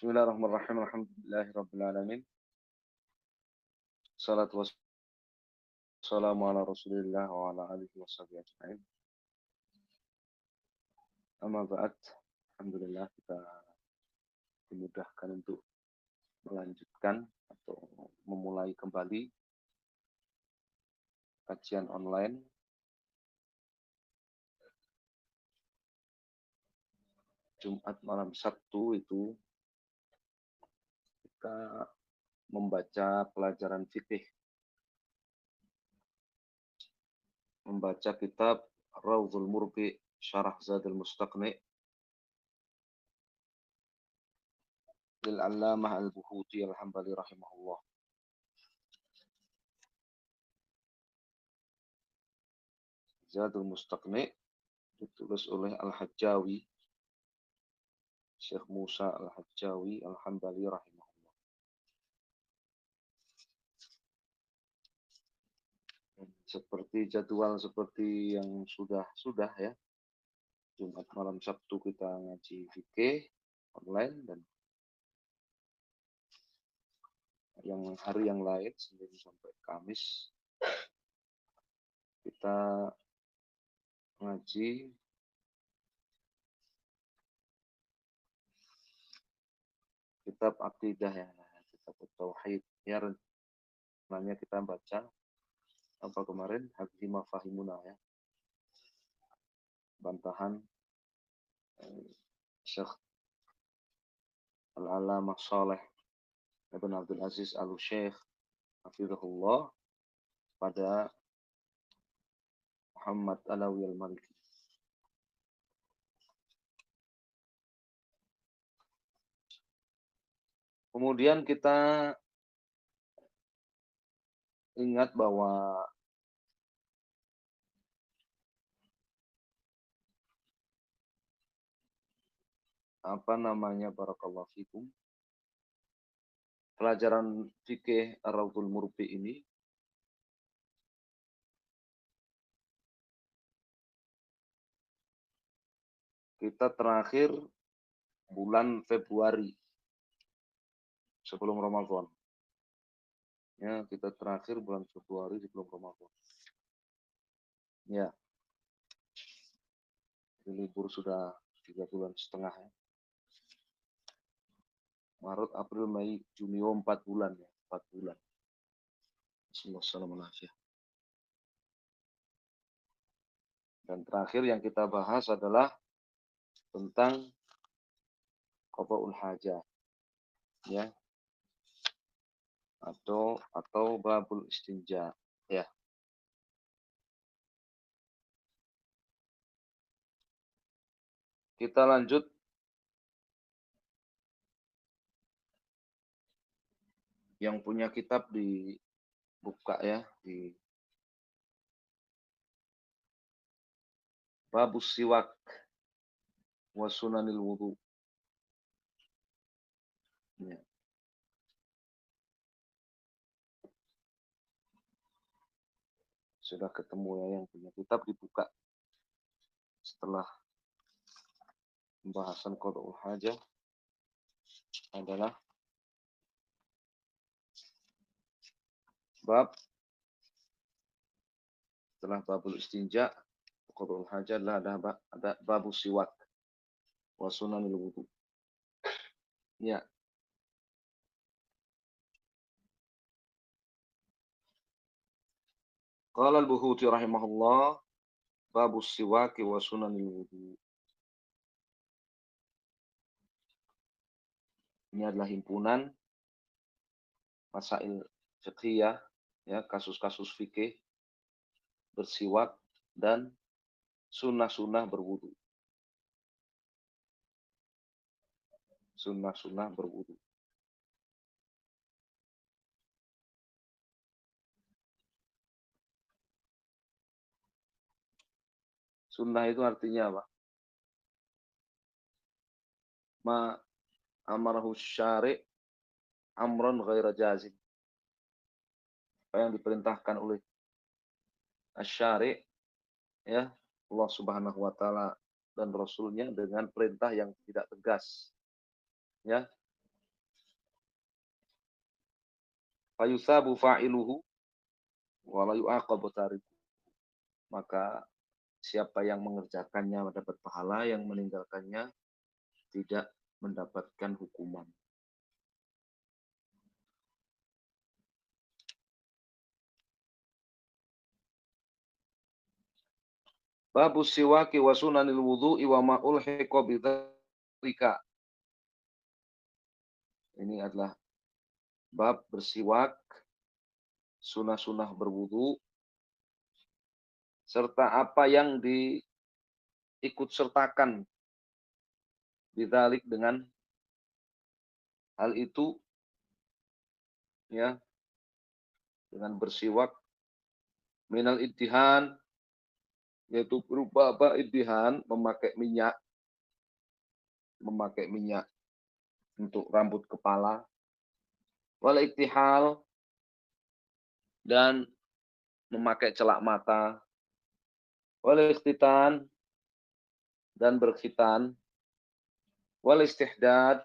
Bismillahirrahmanirrahim. Alhamdulillahirabbil alamin. Shalatu wassalamu ala Rasulillah wa ala alihi washabihi ajmain. Amma ba'd. Alhamdulillah kita dimudahkan untuk melanjutkan atau memulai kembali kajian online Jumat malam Sabtu itu kita membaca pelajaran fikih, membaca kitab Rawdhul Murbi Syarah Zadul Mustaqni lil Allamah Al-Buhuti Al-Hambali rahimahullah. Zadul Mustaqni ditulis oleh Al-Hajjawi, Syekh Musa Al-Hajjawi Al-Hambali rahimahullah. Seperti jadwal seperti yang sudah ya. Jumat malam Sabtu kita ngaji fikih online, dan yang hari yang lain Senin sampai Kamis kita ngaji kitab akidah ya, kitab tauhid ya. Rencananya kita baca apa kemarin, hadhi mafahimuna ya, bantahan Syekh Al-Allamah Shalih Ibn Abdul Aziz Al-Syekh hafizahullah pada Muhammad Alawi Al-Maliki. Kemudian kita ingat bahwa barakallahu fikum, pelajaran fikih Rawdhul Murbi ini kita terakhir bulan Februari sebelum Ramadan. Ya, kita terakhir bulan Februari sebelum Ramadan. Ya. Libur sudah 3,5 bulan ya. Maret, April, Mei, Juni, 4 bulan ya, 4 bulan. Bismillahirrahmanirrahim. Dan terakhir yang kita bahas adalah tentang qada'ul hajah. Ya. Atau babul istinja, ya. Kita lanjut yang punya kitab dibuka ya, di babus siwak wa sunanil wudu. Ya. Sudah ketemu ya yang punya kitab, dibuka setelah pembahasan qada'ul hajah adalah bab setelah babul istinja qada'ul hajah adalah ada babus siwak wa sunanil wudu. Ya. Qala al-Buhuti rahimahullah babus siwaki wa sunanil wudu. Ini adalah himpunan masail fiqhiyah ya, kasus-kasus fikih bersiwak dan sunnah-sunnah berwudu. Sunnah-sunnah berwudu. Sunnah itu artinya apa? Ma amarahu syari' amran ghaira jazim. Apa yang diperintahkan oleh asy-syari' ya, Allah Subhanahu wa taala dan Rasulnya dengan perintah yang tidak tegas. Ya. fayusabu fa'iluhu wa la yu'aqabu tariku. Maka siapa yang mengerjakannya mendapat pahala, yang meninggalkannya tidak mendapatkan hukuman. Babus siwaki wa sunanil wudhu'i wa ma ulhiqa bidzalika. Ini adalah bab bersiwak, sunah-sunah berwudu, serta apa yang diikut sertakan bidzalik dengan hal itu, ya, dengan bersiwak, minal iddihan, yaitu berupa apa? Iddihan, memakai minyak untuk rambut kepala, wal iktihal, dan memakai celak mata, wal ikhtitan, dan berkhitan, wal istihdad,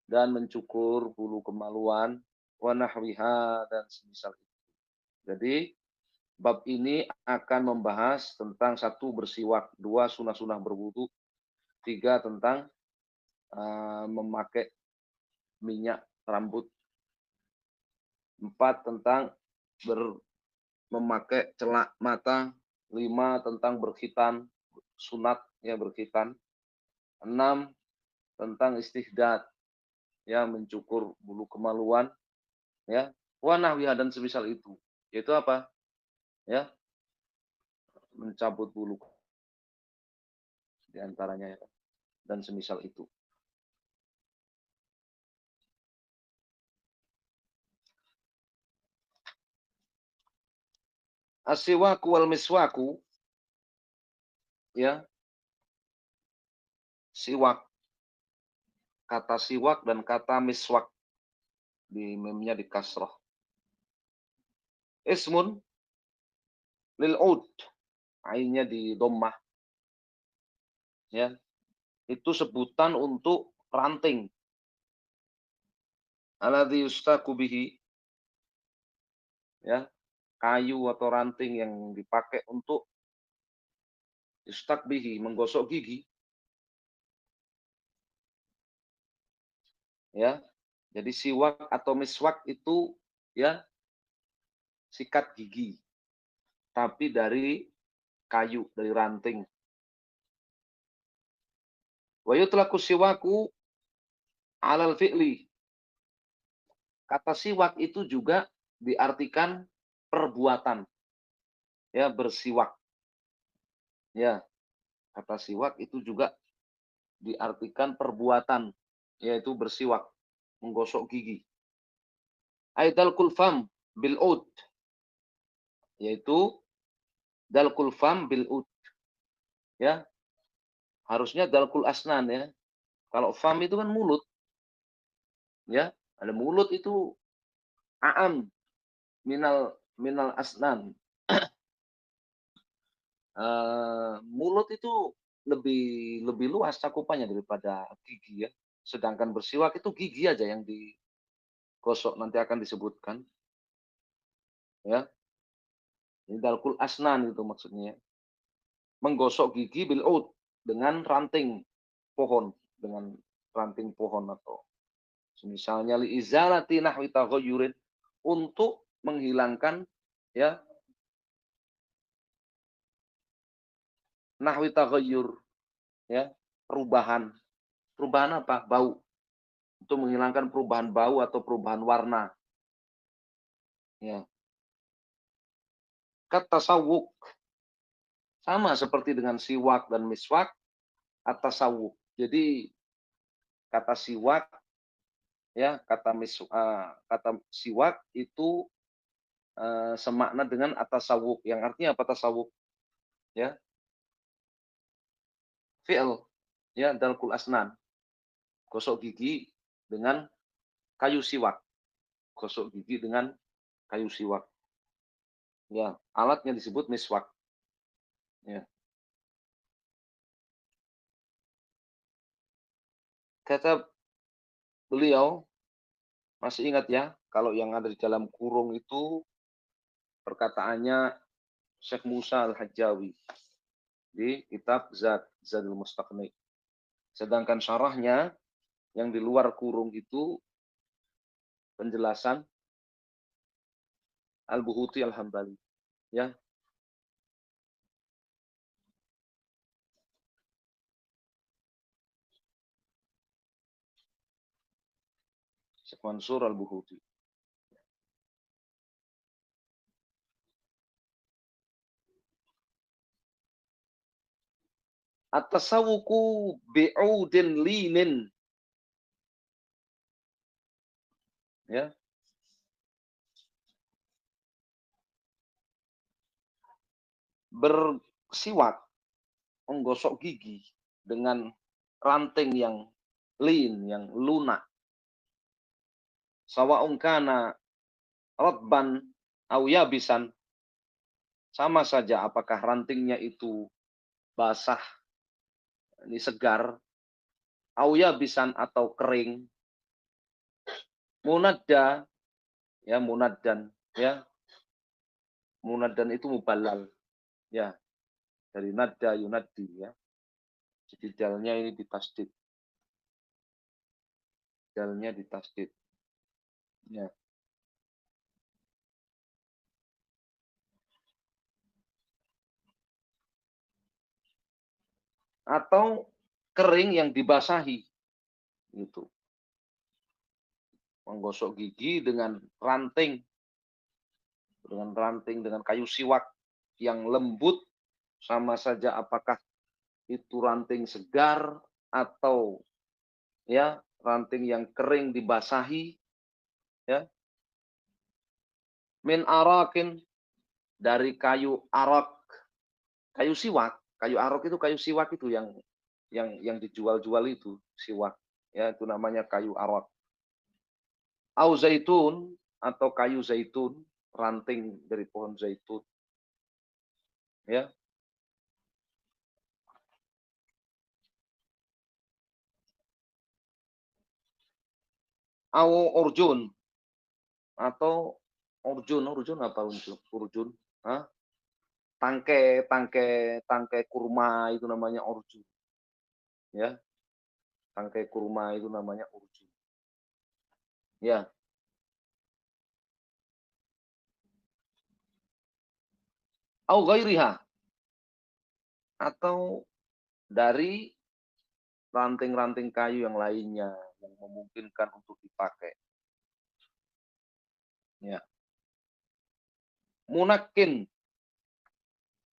dan mencukur bulu kemaluan, wa nahwiha, dan semisal itu. Jadi bab ini akan membahas tentang 1 bersiwak, 2 sunah-sunah berwudu, 3 tentang memakai minyak rambut, 4 tentang memakai celak mata, 5 tentang berkhitan, sunat ya berkhitan, 6 tentang istihdad ya mencukur bulu kemaluan ya, wa nahwiha, dan semisal itu. Yaitu apa? Ya, mencabut bulu di antaranya ya, dan semisal itu. As-siwaku wal miswaku, ya, siwak, kata siwak dan kata miswak, di memnya di kasrah. Ismun lil ud, ainnya di dhammah, ya. Itu sebutan untuk ranting. Alladzi yustaku bihi, ya, kayu atau ranting yang dipakai untuk yustak bihi, menggosok gigi, ya. Jadi siwak atau miswak itu ya sikat gigi, tapi dari kayu, dari ranting. Wa yutlaqu siwaku 'alal fi'li. Kata siwak itu juga diartikan perbuatan, ya, bersiwak. Ya, kata siwak itu juga diartikan perbuatan, yaitu bersiwak, menggosok gigi. Aidal kulfam bil ud, yaitu dalkul fam bil ud, ya. Harusnya dalkul asnan ya. Kalau fam itu kan mulut, ya. Ada mulut itu a'am minal asnan. Mulut itu lebih luas cakupannya daripada gigi ya. Sedangkan bersiwak itu gigi aja yang digosok, nanti akan disebutkan. Ya, ini dalkul asnan itu maksudnya. Menggosok gigi bil ud, dengan ranting pohon, dengan ranting pohon atau misalnya li izalati nahwi taghayyurin, untuk menghilangkan ya nahwi taghayyur, ya, perubahan. Perubahan apa? Bau. Untuk menghilangkan perubahan bau atau perubahan warna. Ya. Kata tasawuk, sama seperti dengan siwak dan miswak, at-tasawuk. Jadi kata siwak ya, kata siwak itu semakna dengan at-tasawuk. Yang artinya apa tasawuk? Ya, fi'il, ya, dalkul asnan. Gosok gigi dengan kayu siwak. Gosok gigi dengan kayu siwak. Ya, alatnya disebut miswak. Ya. Kata beliau, masih ingat ya, Kalau yang ada di dalam kurung itu perkataannya Syekh Musa Al-Hajjawi di kitab Zadul Mustaqni. Sedangkan syarahnya yang di luar kurung itu penjelasan Al-Buhuti Al-Hambali. Ya, Syekh Mansur Al-Buhuti. At-tasawuku bi'udin linin. Ya. Bersiwak, menggosok gigi dengan ranting yang lin, yang lunak. Sawa'un kana radban au yabisan. Sama saja apakah rantingnya itu basah, ini segar, au yabisan atau kering. Munadda, ya munaddan, ya. Munaddan itu muballal, ya. Dari nadda yunaddi, ya. Jadi dalnya ini ditasdid. Dalnya ditasdid. Ya. Atau kering yang dibasahi, gitu. Menggosok gigi dengan ranting, dengan kayu siwak yang lembut, sama saja apakah itu ranting segar atau ya ranting yang kering dibasahi, ya. Min arakin, dari kayu arak, kayu arak itu kayu siwak itu yang dijual-jual itu siwak, ya itu namanya kayu arak. Au zaitun, atau kayu zaitun, ranting dari pohon zaitun, ya. Au urjun, atau urjun apa urjun? Hah? Tangkai kurma itu namanya urjun, ya. Tangkai kurma itu namanya urjun. Ya, au ghairiha, atau dari ranting-ranting kayu yang lainnya yang memungkinkan untuk dipakai. Ya. Munakin,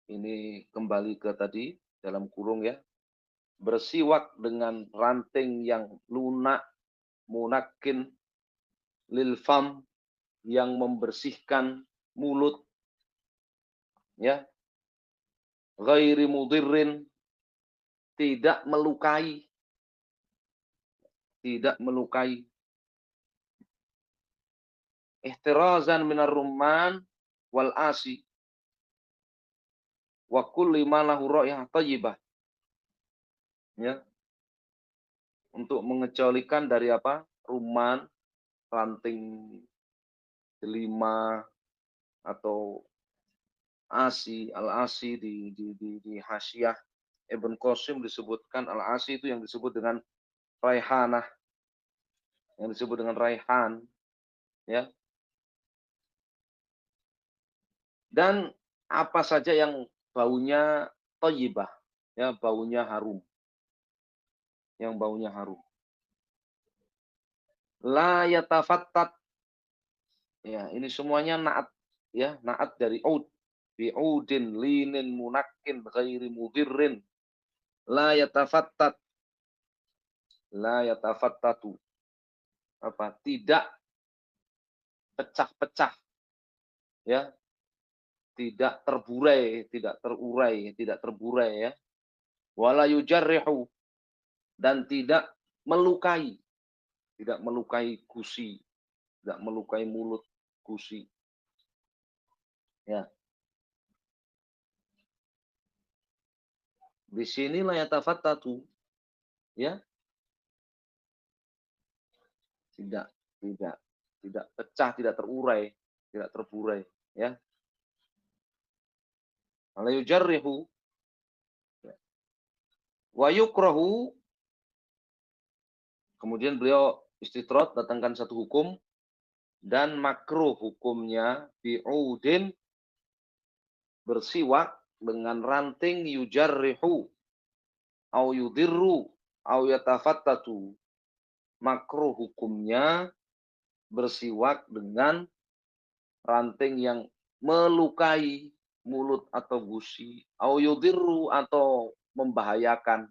ini kembali ke tadi dalam kurung, ya. Bersiwak dengan ranting yang lunak, munakin lil fam, yang membersihkan mulut, ya. Ghairi mudirrin, tidak melukai, tidak melukai. Ihtirazan minar rumman wal asi wa kulli ma lahu ra'yah thayyibah. Ya, untuk mengecualikan dari apa? Rumman, ranting delima, atau asi, al-asi di Hasyiah Ibn Qasim disebutkan al-asi itu yang disebut dengan raihanah, yang disebut dengan raihan, ya. Dan apa saja yang baunya thayyibah, ya, baunya harum, yang baunya harum. La yatafattat, ya, ini semuanya naat, ya, naat dari ud. Bi'udin linin munakin ghairi mudirrin. La yatafattat, la yatafattatu, apa? Tidak pecah-pecah, ya, tidak terburai, tidak terurai, tidak terburai, ya. Wala yujarrihu, dan tidak melukai, tidak melukai gusi, tidak melukai mulut gusi, ya. Di sini la yatafattatu, ya, tidak, tidak, tidak pecah, tidak terurai, tidak terburai, ya. La yujarrihu wa yukrahu, kemudian beliau istithrad datangkan satu hukum, dan makruh hukumnya bi'udin, bersiwak dengan ranting, yujarrihu au yudirru au yatafattatu. Makruh hukumnya bersiwak dengan ranting yang melukai mulut atau gusi, au yudirru, atau membahayakan,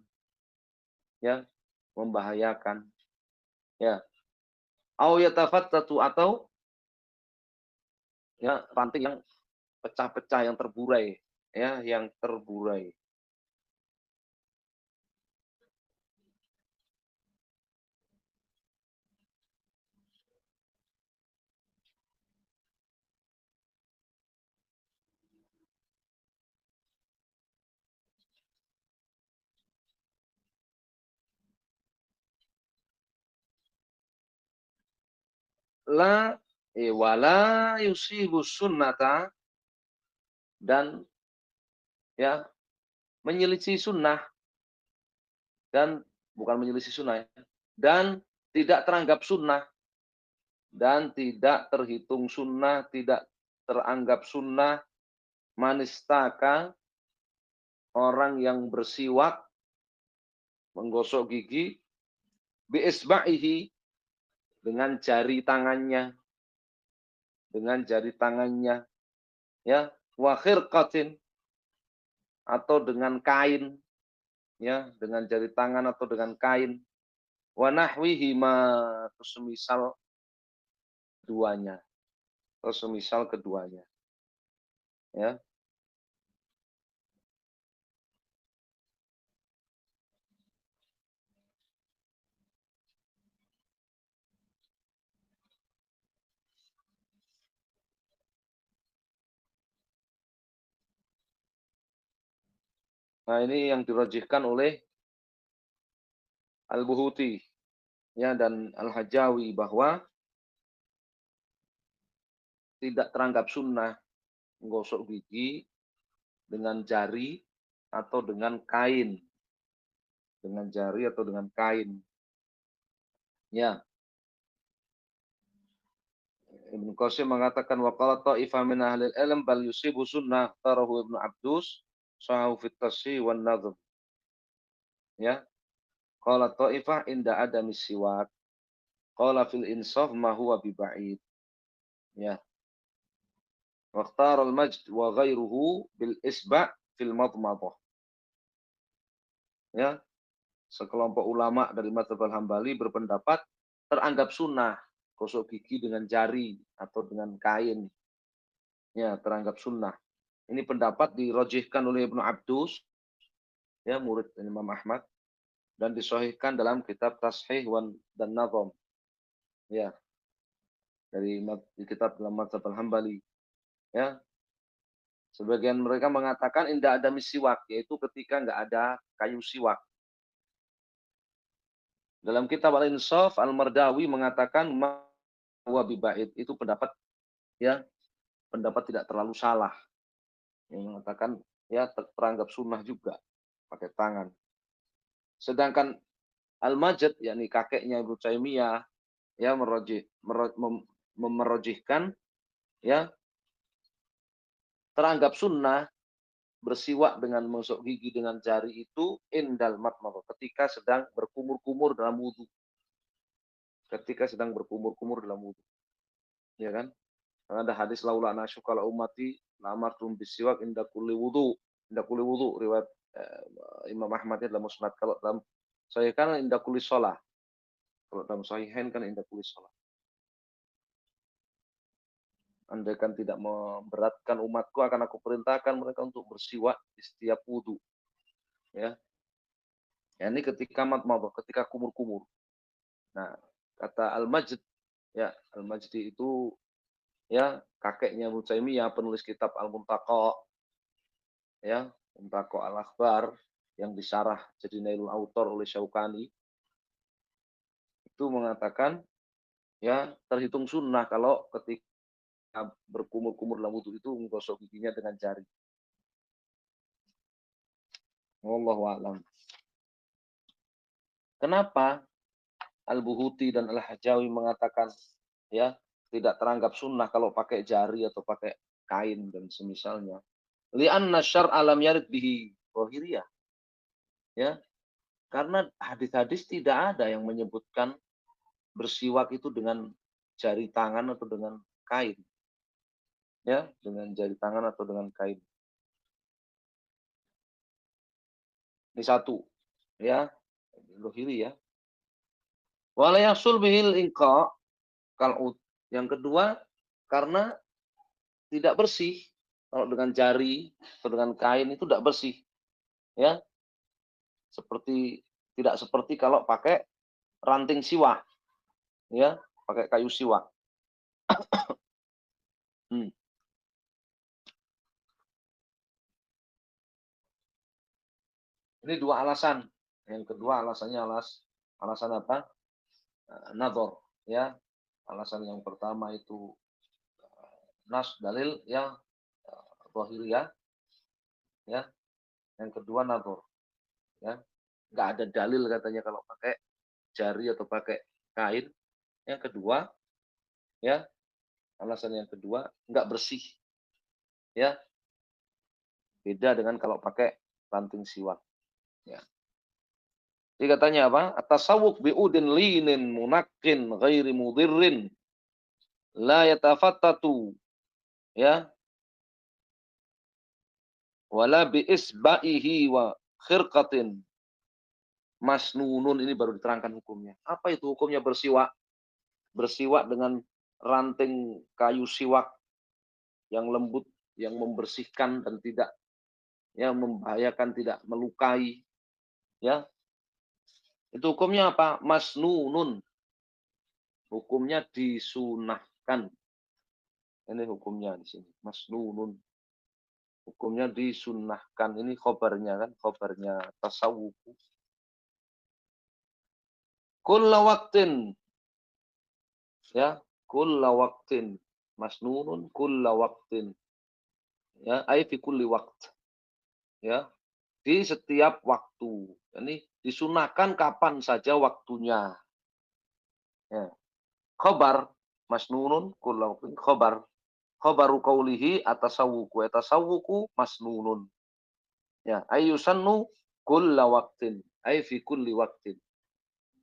ya, membahayakan, ya, au yatafattatu, atau ya ranting yang pecah-pecah, yang terburai, ya, yang terburai. La wala yusibu sunnata, dan ya menyelisih sunnah, dan bukan menyelisih sunnah, ya, dan tidak teranggap sunnah, dan tidak terhitung sunnah, tidak teranggap sunnah, manistaka, orang yang bersiwak, menggosok gigi, biisba'ihi, dengan jari tangannya, dengan jari tangannya, ya, wa khirqatin, atau dengan kain, ya, dengan jari tangan atau dengan kain, wa nahwihi ma, semisal keduanya, atau semisal keduanya, ya. Nah, ini yang dirajihkan oleh Al-Buhuti, ya, dan Al-Hajawi, bahwa tidak teranggap sunnah menggosok gigi dengan jari atau dengan kain, dengan jari atau dengan kain. Ya, Ibnu Qasim mengatakan waqala ta'ifah min ahli ilm bal yusibu sunnah tarahu Ibnu Abdus sahu fit tasyi wan nadhm. Ya, qala ta'ifah inda adami siwak, qala fil insaf ma huwa biba'id. Ya, waqtar al-majd wa ghairuhu bil isba' fil madmadah. Ya, sekelompok ulama dari mazhab Al-Hambali berpendapat teranggap sunnah gosok gigi dengan jari atau dengan kain. Ya, teranggap sunnah. Ini pendapat dirojihkan oleh Ibnu Abdus, ya, murid Imam Ahmad, dan disahihkan dalam kitab Tashih dan Nazam, ya, di kitab dalam mazhab Al-Hambali, ya. Sebagian mereka mengatakan indah ada misiwak, yaitu ketika nggak ada kayu siwak. Dalam kitab Al-Insaf, Al-Mardawi mengatakan wa biba'id, itu pendapat, ya, pendapat tidak terlalu salah. Yang mengatakan ya teranggap sunnah juga pakai tangan. Sedangkan Al-Majd, yakni kakeknya Ibnu Taimiyah, ya, merojihkan, ya, teranggap sunnah bersiwak dengan menggosok gigi dengan jari itu indal matmah, ketika sedang berkumur-kumur dalam wudhu. Ketika sedang berkumur-kumur dalam wudhu. Ya kan? Karena ada hadis laula nasyuka la ummati lamartum bisiwak inda kulli wudu. Inda kulli wudu, riwayat Imam Ahmad dalam Musnad. Kalau dalam sahih kan inda kulli shalah. Kalau dalam sahihain kan inda kulli shalah. Andaikan tidak memberatkan umatku, akan aku perintahkan mereka untuk bersiwak di setiap wudu. Ya. Ya, ini ketika matmah, ketika kumur-kumur. Nah, kata Al-Majd, ya, Al-Majdi itu, ya, kakeknya Ibnu Taimiyah, penulis kitab Al-Muntaqa, ya, Muntaqa Al-Akhbar, yang disarah jadi Nailul Autor oleh Syaukani, itu mengatakan ya terhitung sunnah kalau ketika berkumur-kumur dalam wudhu itu menggosok giginya dengan jari. Wallahu a'lam. Kenapa Al-Buhuti dan Al-Hajawi mengatakan ya tidak teranggap sunnah kalau pakai jari atau pakai kain dan semisalnya. Li'anna syar'a lam yarid bihi zahiriyah. Ya, karena hadis-hadis tidak ada yang menyebutkan bersiwak itu dengan jari tangan atau dengan kain. Ya, dengan jari tangan atau dengan kain. Ini satu, ya, zahiri ya. Wala yahsul bihil inqa kal'ud. Yang kedua, karena tidak bersih. Kalau dengan jari atau dengan kain itu tidak bersih. Ya, seperti tidak seperti kalau pakai ranting siwak, ya, pakai kayu siwak. Hmm. Ini dua alasan. Yang kedua alasannya alasan apa? Nador, ya. Alasan yang pertama itu nas dalil yang zahiriyah, ya. Yang kedua nador, ya. Nggak ada dalil katanya kalau pakai jari atau pakai kain. Yang kedua, ya, alasan yang kedua nggak bersih, ya. Beda dengan kalau pakai ranting siwak, ya. Jadi katanya apa? At-tasawwuk bi'udin linin munaqqin ghairi mudirrin la yatafattatu, ya, wala bi isba'ihi wa khirqatin masnunun. Ini baru diterangkan hukumnya. Apa itu hukumnya bersiwak? Bersiwak dengan ranting kayu siwak yang lembut, yang membersihkan dan tidak ya membahayakan, tidak melukai, ya. Itu hukumnya apa? Masnunun. Hukumnya disunahkan. Ini hukumnya di sini. Masnunun. Hukumnya disunnahkan. Ini khobarnya kan, khobarnya tasawuf. Kulla waktin, ya, kulla waktin. Masnunun kulla waktin. Ya, ai fi kulli waqt. Ya, di setiap waktu. Ini disunahkan kapan saja waktunya. Ya. Khobar masnunun kulla waktin. Khobar. Khobaru qaulihi atasawwuku. Atasawwuku masnunun. Ya, ayyusannu kulla waktin. Ai fi kulli waktin.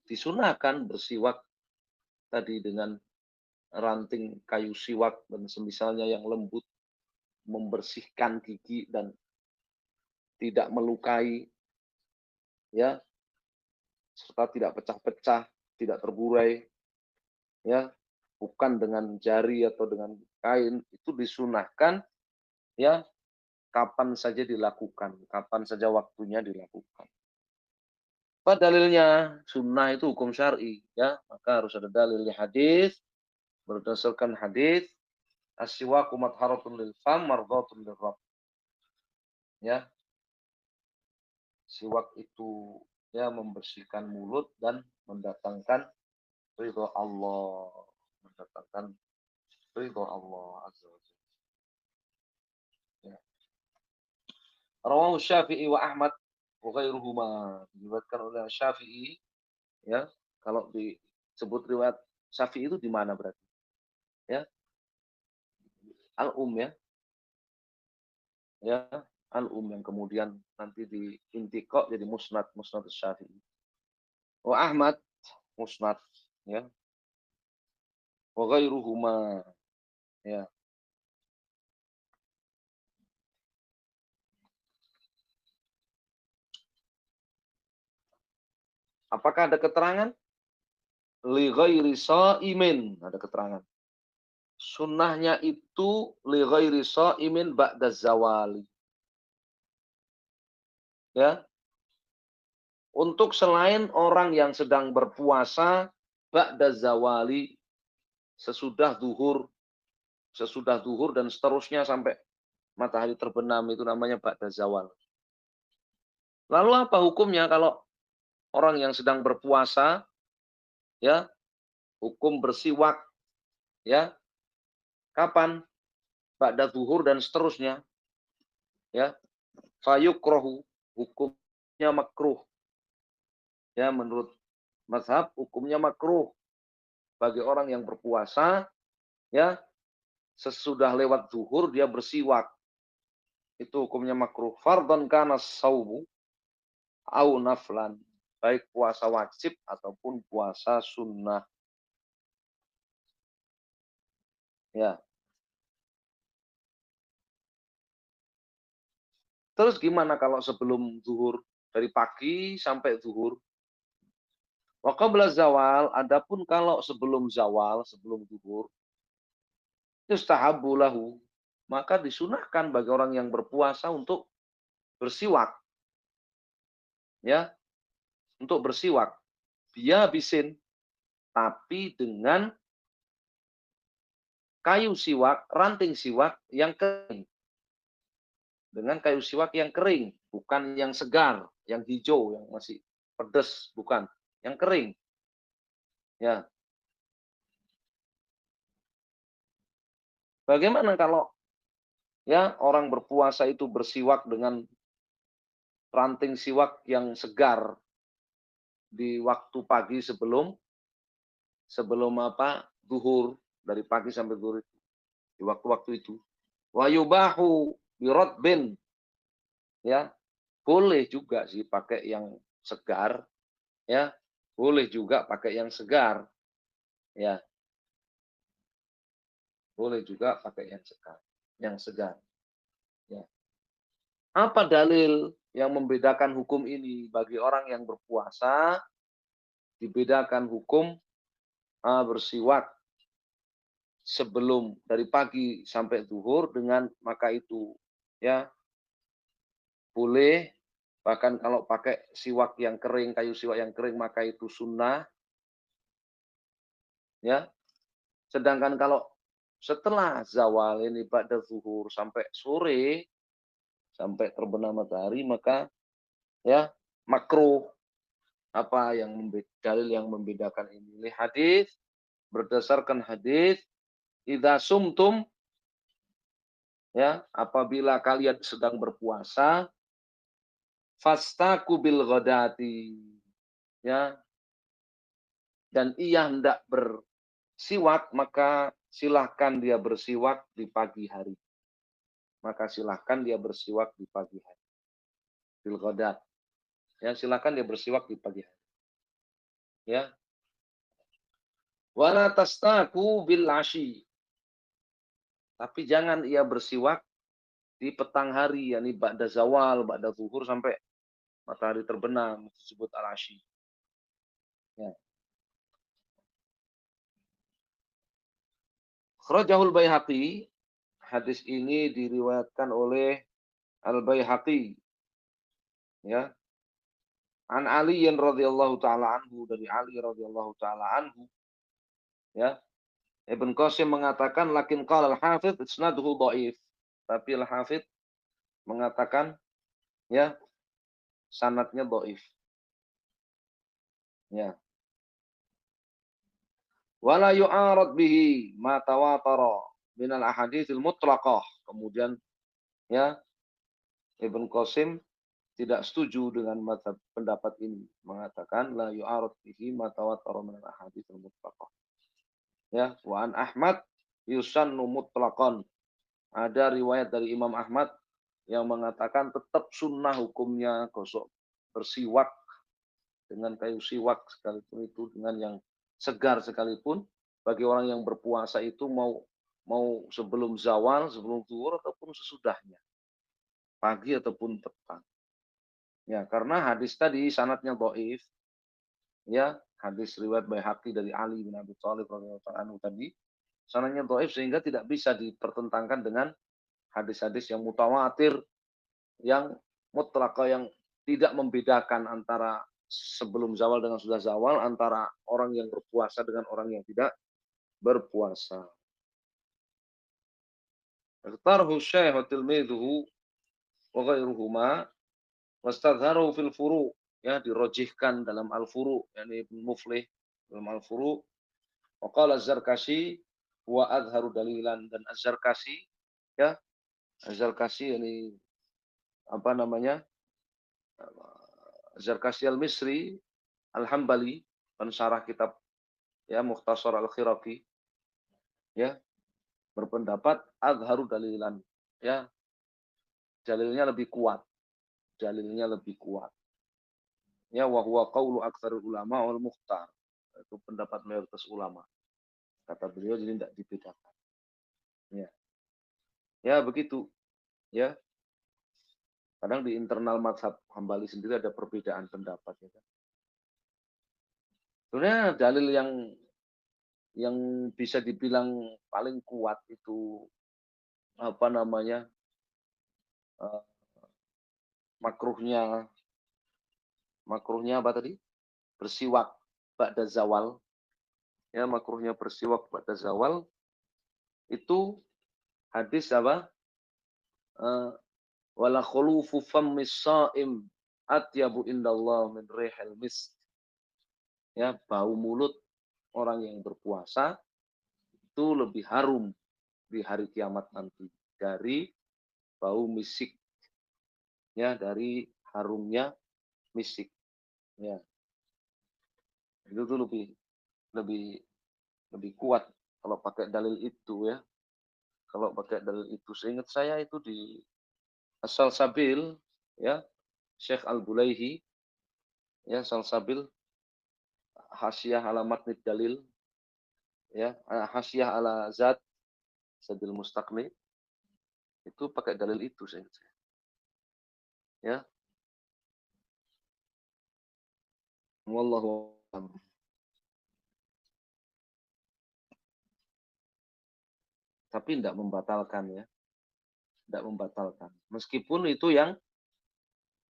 Disunahkan bersiwak tadi dengan ranting kayu siwak dan semisalnya yang lembut, membersihkan gigi dan tidak melukai, ya, serta tidak pecah-pecah, tidak terburai, ya, bukan dengan jari atau dengan kain. Itu disunahkan, ya, kapan saja dilakukan, kapan saja waktunya dilakukan. Apa dalilnya? Sunnah itu hukum syar'i, ya, maka harus ada dalil di hadis. Berdasarkan hadis, as-siwaku matharatun lil fam mardhatun lir rabb. Ya, siwak itu ya membersihkan mulut dan mendatangkan ridho Allah, mendatangkan ridho Allah azza wa jalla. Ya. Rawahu Syafi'i wa Ahmad wa ghairuhuma. Diriwayatkan oleh Syafi'i, ya. Kalau disebut riwayat Syafi'i itu di mana berarti? Ya, al-um, ya. Ya, al-um yang kemudian nanti diintiqo jadi musnad, musnad Syafi'i. Wa Ahmad musnad, ya. Wa ghairuhuma, ya. Apakah ada keterangan? Li ghairi sha'imin, ada keterangan. Sunnahnya itu li ghairi sha'imin ba'da zawali. Ya, untuk selain orang yang sedang berpuasa ba'da zawali, sesudah zuhur dan seterusnya sampai matahari terbenam, itu namanya ba'da zawal. Lalu apa hukumnya kalau orang yang sedang berpuasa, ya, hukum bersiwak, ya. Kapan? Ba'da zuhur dan seterusnya, ya. Fayukrahu, hukumnya makruh. Ya, menurut mazhab hukumnya makruh bagi orang yang berpuasa, ya, sesudah lewat zuhur dia bersiwak. Itu hukumnya makruh. Fardhan kana saumu au naflan. Baik puasa wajib ataupun puasa sunnah. Ya. Terus gimana kalau sebelum zuhur? Dari pagi sampai zuhur. Wa qabla zawal, adapun kalau sebelum zawal, sebelum zuhur, yustahabbu lahu, maka disunahkan bagi orang yang berpuasa untuk bersiwak, ya, untuk bersiwak. Dia bisin, tapi dengan kayu siwak, ranting siwak yang kering. Dengan kayu siwak yang kering, bukan yang segar, yang hijau, yang masih pedas, bukan. Yang kering. Ya. Bagaimana kalau ya orang berpuasa itu bersiwak dengan ranting siwak yang segar di waktu pagi sebelum sebelum apa? Zuhur, dari pagi sampai zuhur itu, di waktu-waktu itu. Wa yubahu biradbin, ya. Boleh juga sih pakai yang segar, ya. Boleh juga pakai yang segar, ya. Boleh juga pakai yang segar, yang segar, ya. Apa dalil yang membedakan hukum ini bagi orang yang berpuasa, dibedakan hukum bersiwak sebelum dari pagi sampai zuhur dengan maka itu, ya, boleh, bahkan kalau pakai siwak yang kering, kayu siwak yang kering maka itu sunnah, ya. Sedangkan kalau setelah zawal ini ba'da zuhur sampai sore, sampai terbenam matahari maka ya makruh. Apa yang dalil yang membedakan ini? Hadis, berdasarkan hadis, idza sumtum, ya, apabila kalian sedang berpuasa, fastaku bil ghadati, ya, dan ia hendak bersiwak, maka silahkan dia bersiwak di pagi hari. Maka silahkan dia bersiwak di pagi hari. Bil ghadat. Ya, silahkan dia bersiwak di pagi hari. Ya. Wala tastaku bil asyi. Tapi jangan ia bersiwak di petang hari, yakni ba'da zawal, ba'da zuhur sampai matahari terbenam, disebut al-asyi. Ya. Akhrajahul Baihaqi, hadis ini diriwayatkan oleh Al-Baihaqi, ya. An Ali radhiyallahu taala anhu, dari Ali radhiyallahu taala anhu, ya. Ibn Qasim mengatakan lakin qala al-Hafidz isnaduhu dhaif. Tapi al-Hafidz mengatakan, ya, sanadnya dhaif. Ya. Wala yu'arad bihi ma tawatara min al-ahaditsil mutlaqah. Kemudian, ya, Ibn Qasim tidak setuju dengan pendapat ini, mengatakan la yu'arad bihi ma tawatara min al-ahaditsil mutlaqah. Ya, wa an Ahmad yusannu mutlaqan. Ada riwayat dari Imam Ahmad yang mengatakan tetap sunnah hukumnya gosok bersiwak dengan kayu siwak sekalipun itu dengan yang segar sekalipun, bagi orang yang berpuasa itu mau mau sebelum zawal, sebelum zuhur ataupun sesudahnya, pagi ataupun petang. Ya, karena hadis tadi sanadnya dhaif, ya, hadis riwayat Baihaqi dari Ali bin Abi Thalib radhiyallahu anhu tadi, sanadnya dhaif sehingga tidak bisa dipertentangkan dengan hadis-hadis yang mutawatir, yang mutlaqah, yang tidak membedakan antara sebelum zawal dengan sudah zawal, antara orang yang berpuasa dengan orang yang tidak berpuasa. Ikhtarhu Syekh wa tilmidhuhu wa ghairuhuma wastadharu fil furu', ya, dirojihkan dalam al-furu', yakni Ibnu Muflih dalam al-furu', Wa qala Az-Zarkashi wa adharu dalilan, dan Az-Zarkashi ya, Az-Zarkashi ini apa namanya? Az-Zarkashi Al-Misri Al-Hambali, pensyarah kitab ya Mukhtasar Al-Khiraqi ya, berpendapat adharu dalilan ya, dalilnya lebih kuat, dalilnya lebih kuat. Ya, wa huwa qaulu aktsarul ulama wal mukhtar. Itu pendapat mayoritas ulama. Kata beliau, jadi tidak dibedakan. Ya. Ya begitu. Ya. Kadang di internal mazhab Hambali sendiri ada perbedaan pendapat ya kan. Sebenarnya dalil yang bisa dibilang paling kuat itu apa namanya? eh, makruhnya apa tadi? Bersiwak ba'da zawal. Ya, makruhnya bersiwak ba'da zawal itu hadis apa? Eh, wala khulufu fammis shaim atyabu indallah min rihil misk. Ya, bau mulut orang yang berpuasa itu lebih harum di hari kiamat nanti dari bau misik, ya, dari harumnya misik, ya. Itu tuh lebih lebih kuat kalau pakai dalil itu ya. Kalau pakai dalil itu, seingat saya itu di Asal Sabil ya, Syekh Al-Bulaihi ya, Salsabil Hasyiah ala matnid dalil ya, Hasyiah ala zat Sabil Mustaqni, itu pakai dalil itu saya. Ya, wallahu a'lam. Tapi tidak membatalkan ya, tidak membatalkan. Meskipun itu yang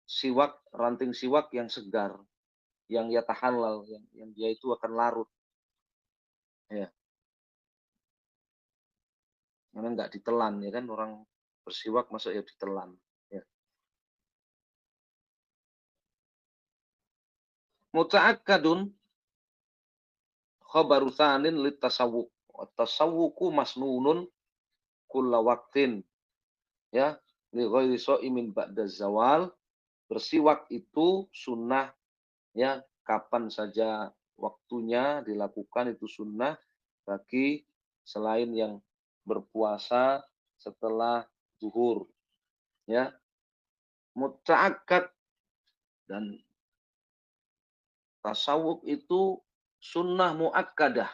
siwak, ranting siwak yang segar, yang yatahallal, yang dia itu akan larut. Ya, karena nggak ditelan ya kan, orang bersiwak masa ya ditelan. Ya. Muta'akkadun khabaru tsanin litasawwuk. Tasawwuku masnunun kulla waqtin ya, li ghairi shaimin ba'da zawal. Bersiwak itu sunnah ya, kapan saja waktunya dilakukan itu sunnah bagi selain yang berpuasa setelah zuhur ya. Muta'akkad dan tasawuf itu sunnah muakkadah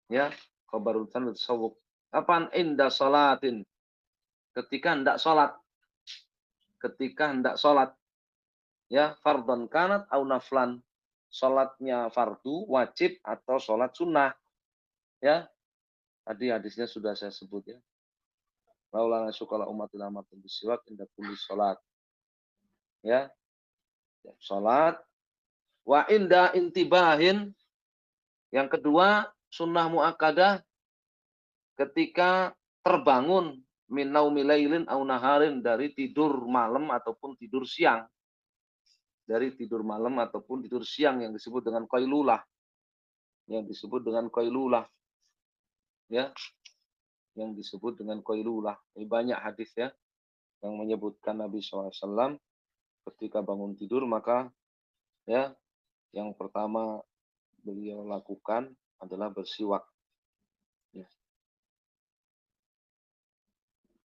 ya, khabarutan tasawuf. Kapan? Inda salatin, ketika hendak salat, ketika hendak salat ya, fardhan kanat au naflan, salatnya fardu wajib atau salat sunnah ya. Tadi hadisnya sudah saya sebut ya. Laulana syukala umatil amatin bisiwak inda kulli salat ya. Salat wa inda intibahin, yang kedua sunnah muakkadah ketika terbangun min naumi lailin au naharin, dari tidur malam ataupun tidur siang. Dari tidur malam ataupun tidur siang yang disebut dengan qailulah. Yang disebut dengan qailulah ya, yang disebut dengan qailulah. Ini banyak hadis ya yang menyebutkan Nabi SAW ketika bangun tidur maka ya, yang pertama beliau lakukan adalah bersiwak. Ya.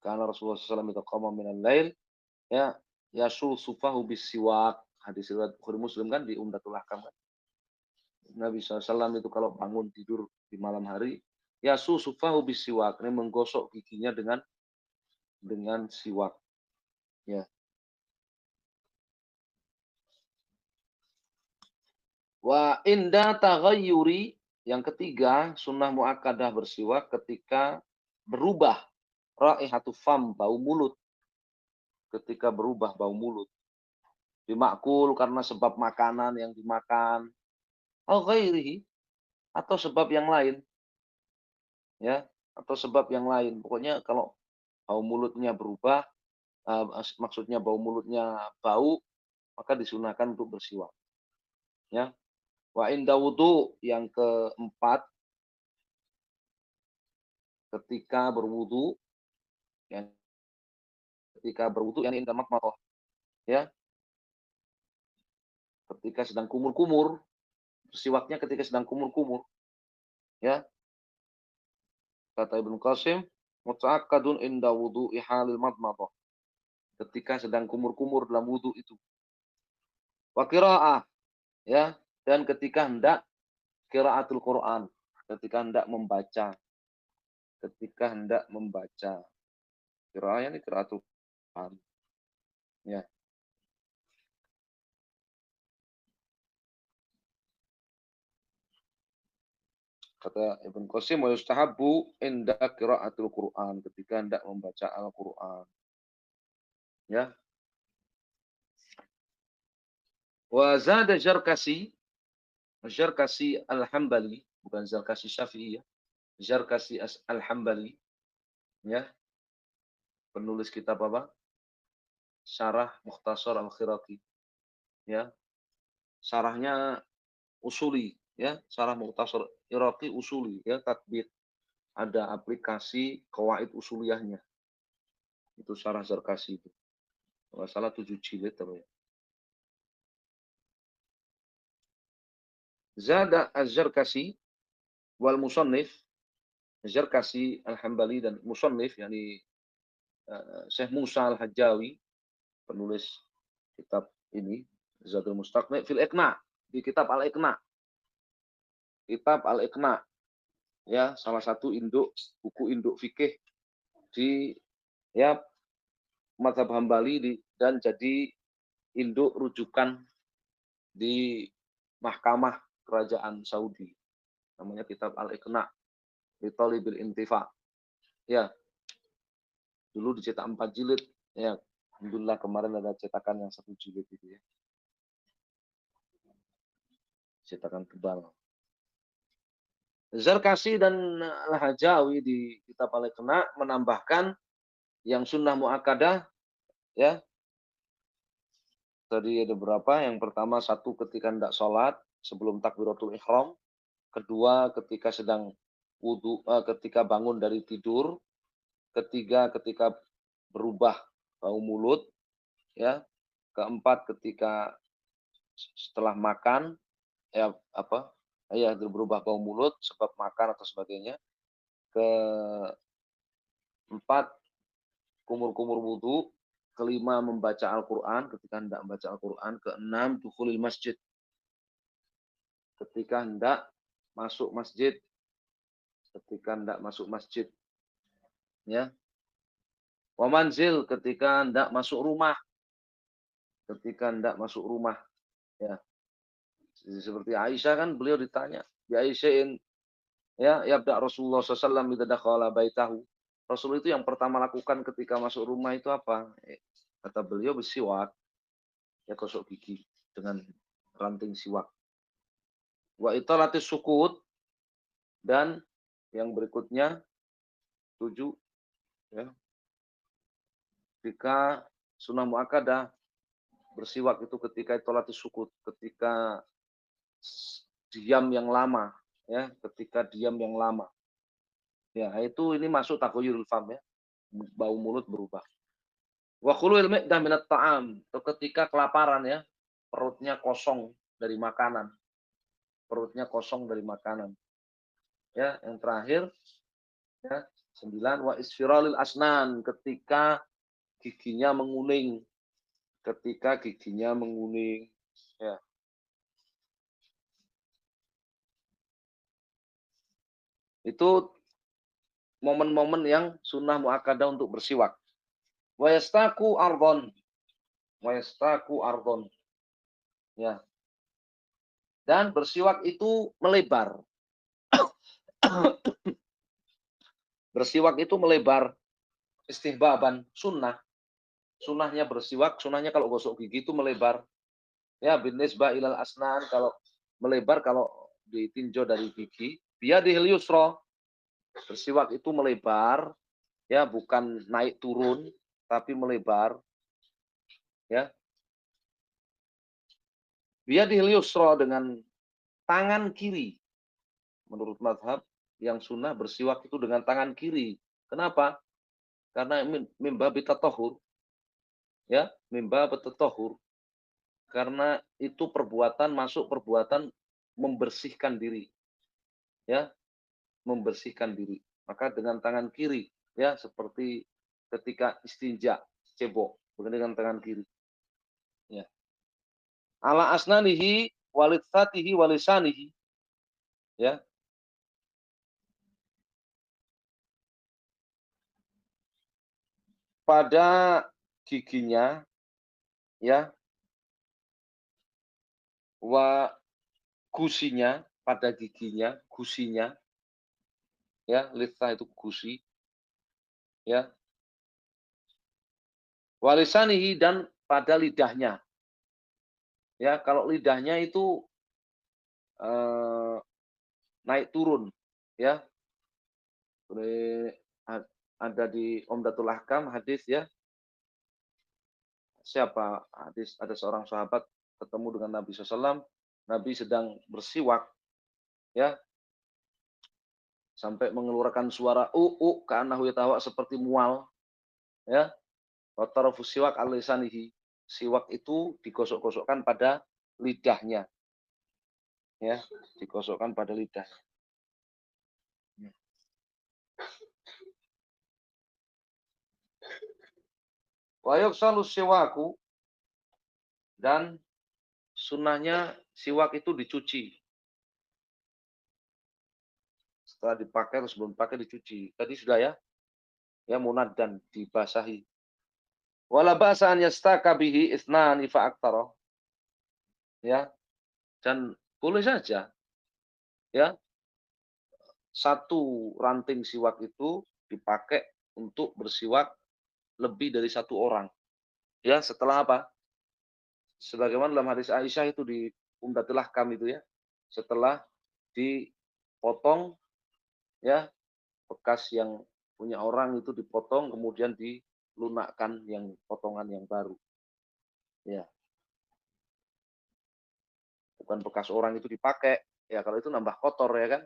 Karena Rasulullah SAW itu qama minal lail ya, yasul sufahu bisiwak. Hadis riwayat Bukhari Muslim kan, di Umdatul Ahkam kan. Nabi SAW itu kalau bangun tidur di malam hari, yasul sufahu bisiwak, ini menggosok giginya dengan siwak. Ya. Wa inda taghayyuri, yang ketiga sunnah muakkadah bersiwak ketika berubah raihatu fam, bau mulut, ketika berubah bau mulut. Dimakul karena sebab makanan yang dimakan, au ghairihi, atau sebab yang lain ya, atau sebab yang lain. Pokoknya kalau bau mulutnya berubah, maksudnya bau mulutnya bau, maka disunahkan untuk bersiwak ya. Wa inda wudu yang keempat, ketika berwudu, yang yang inda madmadah, ya, ketika sedang kumur-kumur, bersiwaknya ketika sedang kumur-kumur, ya. Kata Ibnu Qasim, muta'akkadun inda wudu'i halil madmadah. Ketika sedang kumur-kumur dalam wudu itu. Wa qira'ah, ya, dan ketika hendak qiraatul Quran, ketika hendak membaca, ketika hendak membaca. Qira'ah ini qiraatul Quran, ya. Kata Ibnu Qasim, wa yustahabbu inda qiraatul Quran, ketika hendak membaca Al-Quran, ya. Wa zada Zarkasi, Zarkasi Al-Hambali, bukan Zarkasi Syafi'i, ya. Zarkasi Al-Hambali, ya, penulis kitab apa? Syarah Mukhtasar Al-Khiraqi, ya. Syarahnya usuli, ya, Syarah Mukhtasar Iraqi usuli, ya, tatbik. Ada aplikasi qawaid usuliyahnya. Itu syarah Zarkasi itu. Kalau salah 7 jilid apa ya. Zada Az-Zarkasi wal Musannif, Zarkasi Al-Hambali dan Musannif, yakni Syekh Musa Al-Hajjawi, penulis kitab ini, Zadul Mustaqni fil Iqna, di kitab Al-Iqna. Kitab Al-Iqna, ya, salah satu buku induk fikih di, ya, mazhab Hambali dan jadi induk rujukan di mahkamah kerajaan Saudi. Namanya kitab Al-Iqna li Thalibil Intifa. Ya, dulu dicetak 4 jilid, ya. Alhamdulillah kemarin ada cetakan yang 1 jilid itu, ya. Cetakan tebal. Zarkasi dan Al-Hajawi di kitab Al-Iqna menambahkan yang sunnah muakkadah, ya. Tadi ada berapa? Yang pertama, satu ketika hendak sholat sebelum takbiratul ihram, kedua ketika sedang wudu, ketika bangun dari tidur, ketiga ketika berubah bau mulut, ya, keempat ketika setelah makan, ya, apa, ya, berubah bau mulut sebab makan atau sebagainya, keempat kumur-kumur wudu, kelima membaca Al-Quran ketika hendak membaca Al-Quran, keenam dukhulil masjid, ketika hendak masuk masjid, ketika hendak masuk masjid, ya. Wa manzil, ketika hendak masuk rumah, ketika hendak masuk rumah, ya. Seperti Aisyah kan, beliau ditanya, ya Aisyah, ya, yabda Rasulullah SAW idza dakhala baitahu. Rasul itu yang pertama lakukan ketika masuk rumah itu apa? Kata beliau bersiwak, ya, gosok gigi dengan ranting siwak. Wa italatis sukut, dan yang berikutnya 7, ya, ketika sunnah muakkadah bersiwak itu ketika italatis sukut, ketika diam yang lama, ya, ketika diam yang lama. Ya, itu ini masuk taghayyurul fam, ya. Bau mulut berubah. Wa khuluil mi'dah minat ta'am, itu ketika kelaparan, ya, perutnya kosong dari makanan. Perutnya kosong dari makanan. Ya, yang terakhir, ya, 9, wa isfiralil asnan, ketika giginya menguning. Ketika giginya menguning, ya. Itu momen-momen yang sunnah muakkadah untuk bersiwak. Wa yastaku ardon. Wa yastaku ardon. Ya. Dan bersiwak itu melebar. Bersiwak itu melebar. Istihbaban, sunnah. Sunnahnya bersiwak, sunnahnya kalau gosok gigi itu melebar. Ya, binisbah ilal asnan, kalau melebar, kalau ditinjau dari gigi. Biyadihil yusra. Bersiwak itu melebar, ya, bukan naik turun, tapi melebar, ya. Biyadihil yusra, dengan tangan kiri. Menurut mazhab yang sunnah bersiwak itu dengan tangan kiri. Kenapa? Karena mimba bitatahur, ya, mimba bitatahur. Karena itu perbuatan masuk perbuatan membersihkan diri, ya, membersihkan diri. Maka dengan tangan kiri, ya, seperti ketika istinja, cebok, bukan dengan tangan kiri. Ya. Ala asnanihi walitsatihi walisanihi, ya. Pada giginya, ya, wa gusinya, pada giginya, gusinya, ya, litsa itu gusi, ya. Walisanihi dan pada lidahnya. Ya, kalau lidahnya itu eh, naik turun, ya. Ada di Umdatul Ahkam hadis, ya. Siapa hadis, ada seorang sahabat ketemu dengan Nabi SAW, Nabi sedang bersiwak, ya, sampai mengeluarkan suara ka'annahu yatawa, seperti mual, ya. Wa tarafu siwak al-lisanihi. Siwak itu digosok-gosokkan pada lidahnya, ya, digosokkan pada lidah. Wa yughsalu siwaku, dan sunnahnya siwak itu dicuci. Setelah dipakai atau sebelum dipakai dicuci. Tadi sudah, ya. Ya, munad dan dibasahi. Wala ba'sa an yastaka bihi ithnani fa aktsara. Ya, dan boleh saja, ya, satu ranting siwak itu dipakai untuk bersiwak lebih dari satu orang. Ya, setelah apa? Sebagaimana dalam hadis Aisyah itu di Umdatul Ahkam itu, ya. Setelah dipotong, ya, bekas yang punya orang itu dipotong kemudian dilunakkan yang potongan yang baru. Ya, bukan bekas orang itu dipakai. Ya, kalau itu nambah kotor, ya kan?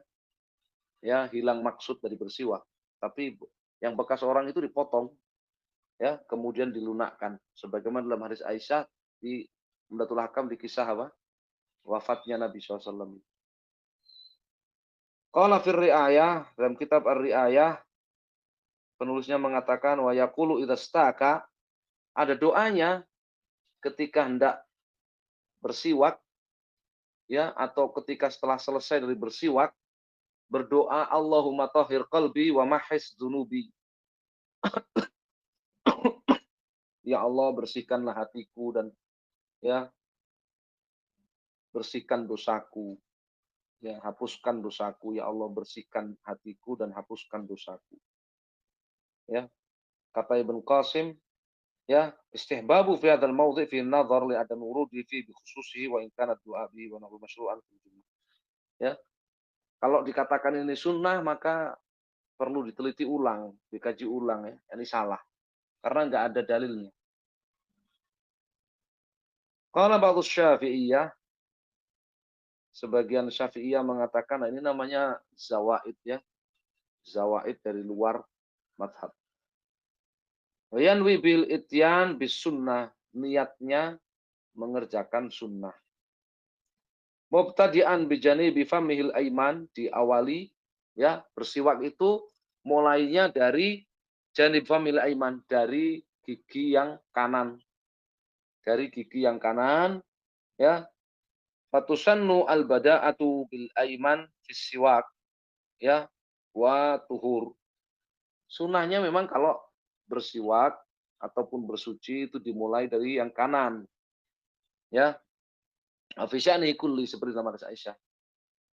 Ya, hilang maksud dari bersiwak. Tapi yang bekas orang itu dipotong, ya, kemudian dilunakkan. Sebagaimana dalam hadis Aisyah di Umdatul Hakam di kisah apa? Wafatnya Nabi SAW. Qala fir ri'ayah, dalam kitab Ar-Ri'ayah, penulisnya mengatakan wa yaqulu idastaka, ada doanya ketika hendak bersiwak, ya, atau ketika setelah selesai dari bersiwak, berdoa Allahumma tahhir qalbi wa mahis dzunubi. Ya Allah, bersihkanlah hatiku dan, ya, bersihkan dosaku. Ya, hapuskan dosaku, ya Allah, bersihkan hatiku dan hapuskan dosaku. Ya, kata Ibnu Qasim, ya, istihbabu fi hadzal mawdhi' fi an-nadhar li adam wurudi fi bi khususihi wa in kana du'a bihi wa nahu masyru'an fil jumlah. Ya, kalau dikatakan ini sunnah maka perlu diteliti ulang, dikaji ulang, ya. Ini salah karena enggak ada dalilnya. Qala ba'dhu Syafi'iyah, sebagian Syafi'iyah mengatakan, nah, ini namanya zawaid, ya. Zawaid dari luar mazhab. Yanwi bil ityan bis sunnah, niatnya mengerjakan sunnah. Mubtadi'an bijani bifamihil aiman, diawali, ya, bersiwak itu mulainya dari janib famil aiman, dari gigi yang kanan. Dari gigi yang kanan, ya. Fatusannu al-bada'atu bil aiman fis siwak, ya, wa tuhur. Sunnahnya memang kalau bersiwak ataupun bersuci itu dimulai dari yang kanan, ya. Fi sya'ni kulli, seperti nama Aisyah.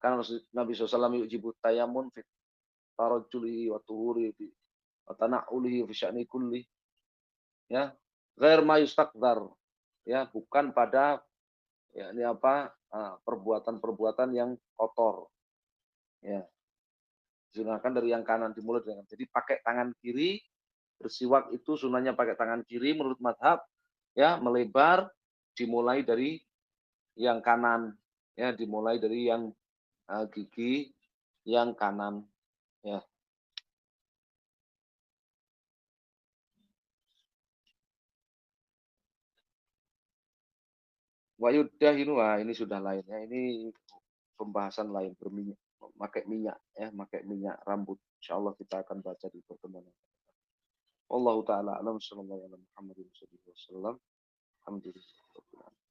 Karena Nabi SAW yujibu tayamun fi tarajjuli wa tuhuri wa tana'ulihi fi sya'ni kulli, ya. Ghair ma yustaqdar, ya, bukan pada, ya, ini apa, perbuatan-perbuatan yang kotor, ya. Gunakan dari yang kanan, dimulai dengan, jadi pakai tangan kiri bersiwak itu sunahnya pakai tangan kiri menurut madhab, ya, melebar, dimulai dari yang kanan, ya, dimulai dari yang gigi yang kanan, ya. Wa yudahinuha, ini sudah lain ya, ini pembahasan lain, pakai minyak ya, pakai minyak rambut. Insyaallah kita akan baca di pertemuan yang akan datang. Wallahu taala alam, sallallahu alaihi wasallam. Alhamdulillah.